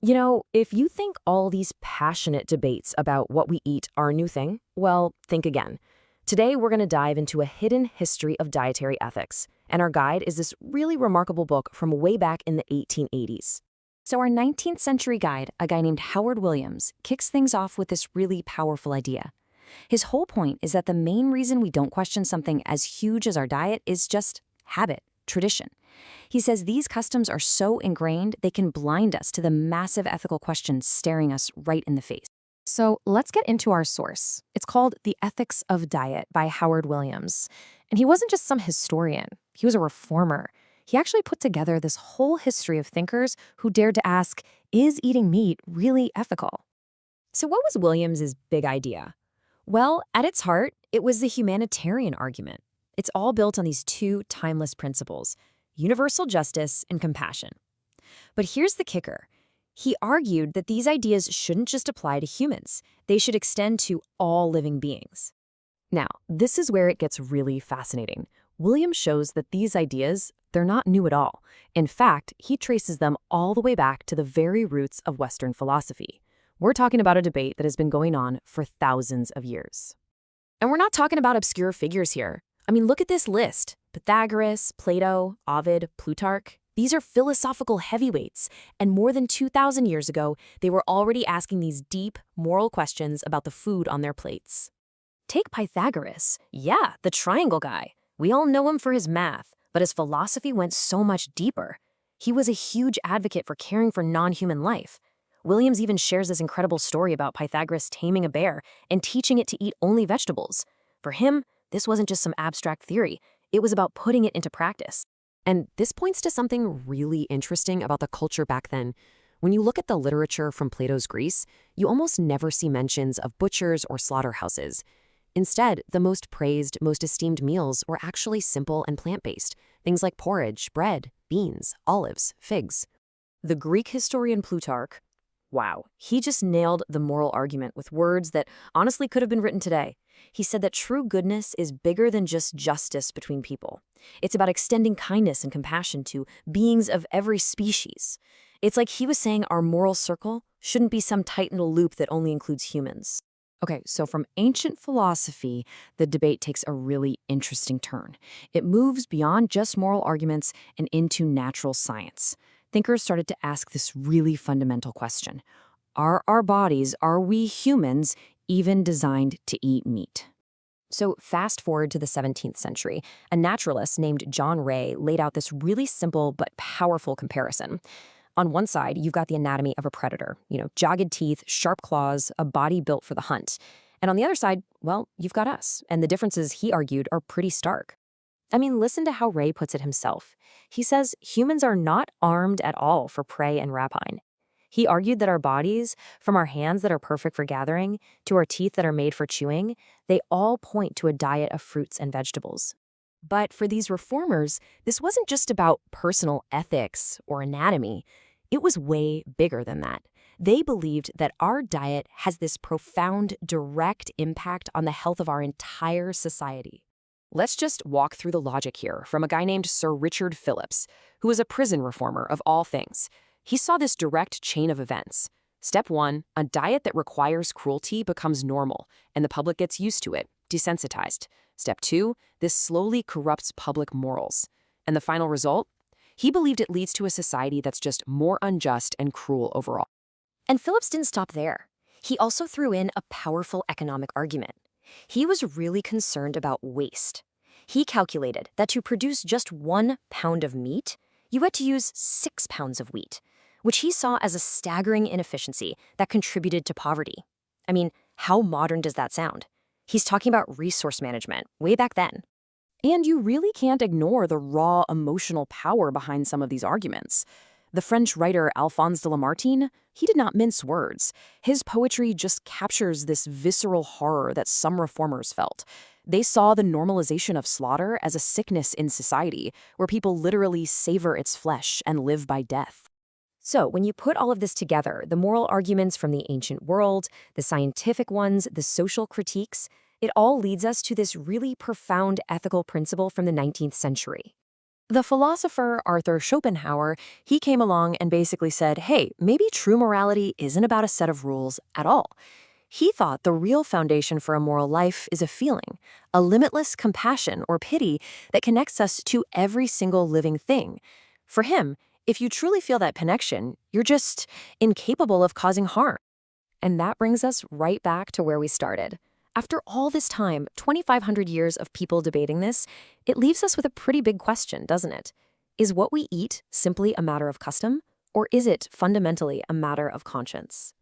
If you think all these passionate debates about what we eat are a new thing, well, think again. Today, we're going to dive into a hidden history of dietary ethics, and our guide is this really remarkable book from way back in the 1880s. So our 19th century guide, a guy named Howard Williams, kicks things off with this really powerful idea. His whole point is that the main reason we don't question something as huge as our diet is just habit, tradition. He says these customs are so ingrained they can blind us to the massive ethical questions staring us right in the face. So let's get into our source. It's called The Ethics of Diet by Howard Williams. And he wasn't just some historian. He was a reformer. He actually put together this whole history of thinkers who dared to ask, is eating meat really ethical? So what was Williams's big idea? Well, at its heart, it was the humanitarian argument. It's all built on these two timeless principles: universal justice and compassion. But here's the kicker. He argued that these ideas shouldn't just apply to humans. They should extend to all living beings. Now, this is where it gets really fascinating. Williams shows that these ideas, they're not new at all. In fact, he traces them all the way back to the very roots of Western philosophy. We're talking about a debate that has been going on for thousands of years. And we're not talking about obscure figures here. I mean, look at this list. Pythagoras, Plato, Ovid, Plutarch. These are philosophical heavyweights, and more than 2,000 years ago, they were already asking these deep, moral questions about the food on their plates. Take Pythagoras. Yeah, the triangle guy. We all know him for his math, but his philosophy went so much deeper. He was a huge advocate for caring for non-human life. Williams even shares this incredible story about Pythagoras taming a bear and teaching it to eat only vegetables. For him, this wasn't just some abstract theory. It was about putting it into practice. And this points to something really interesting about the culture back then. When you look at the literature from Plato's Greece, you almost never see mentions of butchers or slaughterhouses. Instead, the most praised, most esteemed meals were actually simple and plant-based, things like porridge, bread, beans, olives, figs. The Greek historian Plutarch, wow, he just nailed the moral argument with words that honestly could have been written today. He said that true goodness is bigger than just justice between people. It's about extending kindness and compassion to beings of every species. It's like he was saying our moral circle shouldn't be some tight little loop that only includes humans. Okay, so from ancient philosophy, the debate takes a really interesting turn. It moves beyond just moral arguments and into natural science. Thinkers started to ask this really fundamental question. Are our bodies, are we humans, even designed to eat meat? So fast forward to the 17th century, a naturalist named John Ray laid out this really simple but powerful comparison. On one side, you've got the anatomy of a predator, jagged teeth, sharp claws, a body built for the hunt. And on the other side, well, you've got us, and the differences, he argued, are pretty stark. I mean, listen to how Ray puts it himself. He says humans are not armed at all for prey and rapine. He argued that our bodies, from our hands that are perfect for gathering to our teeth that are made for chewing, they all point to a diet of fruits and vegetables. But for these reformers, this wasn't just about personal ethics or anatomy. It was way bigger than that. They believed that our diet has this profound, direct impact on the health of our entire society. Let's just walk through the logic here from a guy named Sir Richard Phillips, who was a prison reformer of all things. He saw this direct chain of events. Step 1, a diet that requires cruelty becomes normal, and the public gets used to it, desensitized. Step 2, this slowly corrupts public morals. And the final result? He believed it leads to a society that's just more unjust and cruel overall. And Phillips didn't stop there. He also threw in a powerful economic argument. He was really concerned about waste. He calculated that to produce just 1 pound of meat, you had to use 6 pounds of wheat, which he saw as a staggering inefficiency that contributed to poverty. I mean, how modern does that sound? He's talking about resource management way back then. And you really can't ignore the raw emotional power behind some of these arguments. The French writer Alphonse de Lamartine, he did not mince words. His poetry just captures this visceral horror that some reformers felt. They saw the normalization of slaughter as a sickness in society, where people literally savor its flesh and live by death. So when you put all of this together, the moral arguments from the ancient world, the scientific ones, the social critiques, it all leads us to this really profound ethical principle from the 19th century. The philosopher Arthur Schopenhauer, he came along and basically said, hey, maybe true morality isn't about a set of rules at all. He thought the real foundation for a moral life is a feeling, a limitless compassion or pity that connects us to every single living thing. For him, if you truly feel that connection, you're just incapable of causing harm. And that brings us right back to where we started. After all this time, 2,500 years of people debating this, it leaves us with a pretty big question, doesn't it? Is what we eat simply a matter of custom, or is it fundamentally a matter of conscience?